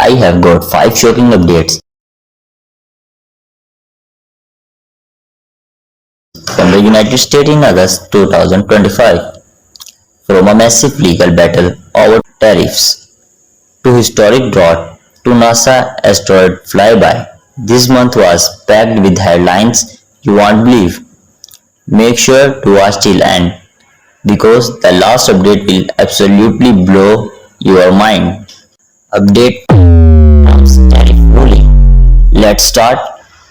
I have got 5 shocking updates from the United States in August 2025. From a massive legal battle over tariffs to historic drought to NASA asteroid flyby, this month was packed with headlines you won't believe. Make sure to watch till end because the last update will absolutely blow your mind. Update Trump's tariff ruling. Let's start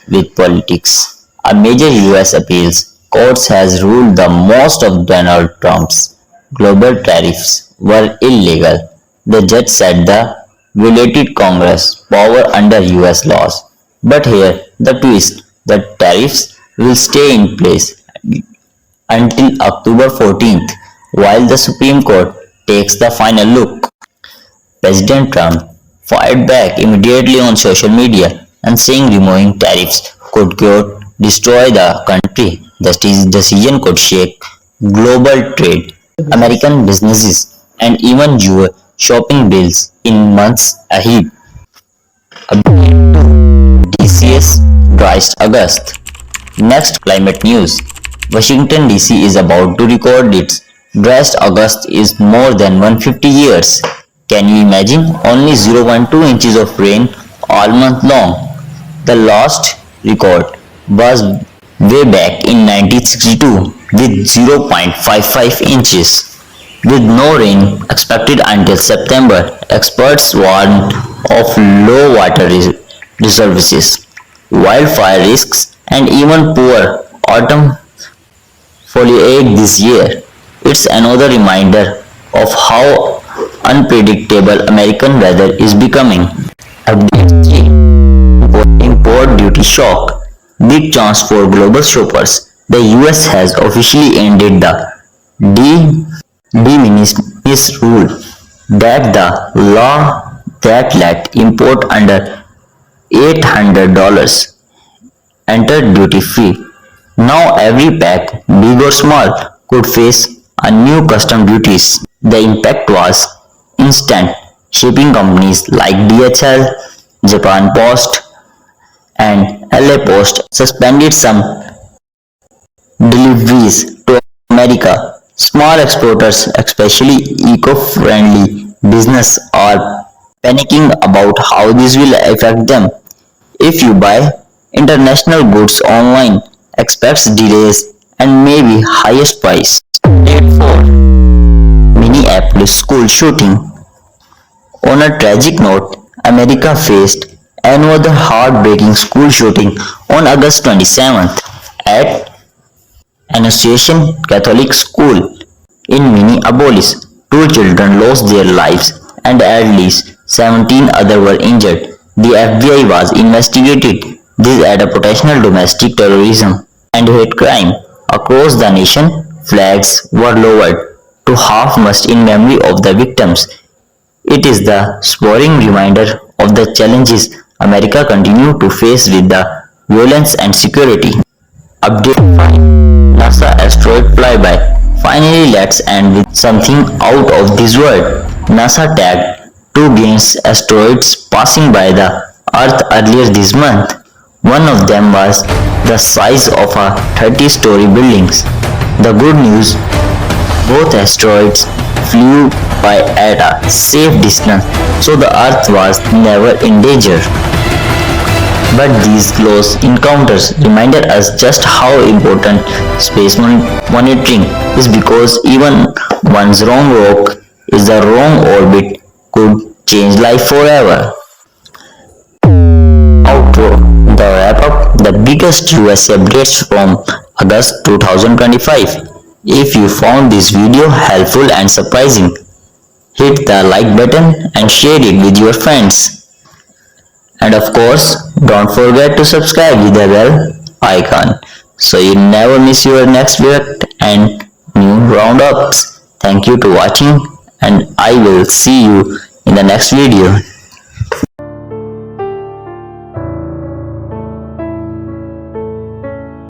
with politics. A major US appeals court has ruled that most of Donald Trump's global tariffs were illegal. The judge said the violated Congress power under US laws. But here the twist, the tariffs will stay in place until October 14th while the Supreme Court takes the final look. President Trump fired back immediately on social media and saying removing tariffs could destroy the country. The decision could shake global trade, American businesses, and even your shopping bills in months ahead. Update 2. DCS driest August. Next climate news. Washington DC is about to record its driest August is more than 150 years. Can you imagine? Only 0.2 inches of rain all month long. The last record was way back in 1962 with 0.55 inches. With no rain expected until September, experts warn of low water reserves, wildfire risks, and even poor autumn foliage this year. It's another reminder of how unpredictable American weather is becoming. Update 3. Import duty shock. Big chance for global shoppers. The US has officially ended the de minimis rule, that the law that let import under $800 enter duty free. Now every pack, big or small, could face a new custom duties. The impact was instant. Shipping companies like DHL, Japan Post, and LA Post suspended some deliveries to America. Small exporters, especially eco-friendly business, are panicking about how this will affect them. If you buy international goods online, expect delays and maybe highest price. Update 4. Minneapolis school shooting. On a tragic note, America faced another heartbreaking school shooting on August 27th at Annunciation Catholic School in Minneapolis. 2 children lost their lives and at least 17 others were injured. The FBI was investigating this as a potential domestic terrorism and hate crime. Across the nation, flags were lowered to half-mast in memory of the victims. It is the sobering reminder of the challenges America continues to face with the violence and security. Update 5. NASA asteroid flyby. Finally, let's end with something out of this world. NASA tagged 2 giant asteroids passing by the Earth earlier this month. One of them was the size of a 30-story building. The good news, both asteroids flew by at a safe distance, so the Earth was never in danger. But these close encounters reminded us just how important space monitoring is, because even one wrong rock in the wrong orbit could change life forever. Outro. The wrap up the biggest US updates from August 2025. If you found this video helpful and surprising, hit the like button and share it with your friends. And of course, don't forget to subscribe with the bell icon so you never miss your next video and new roundups. Thank you for watching and I will see you in the next video.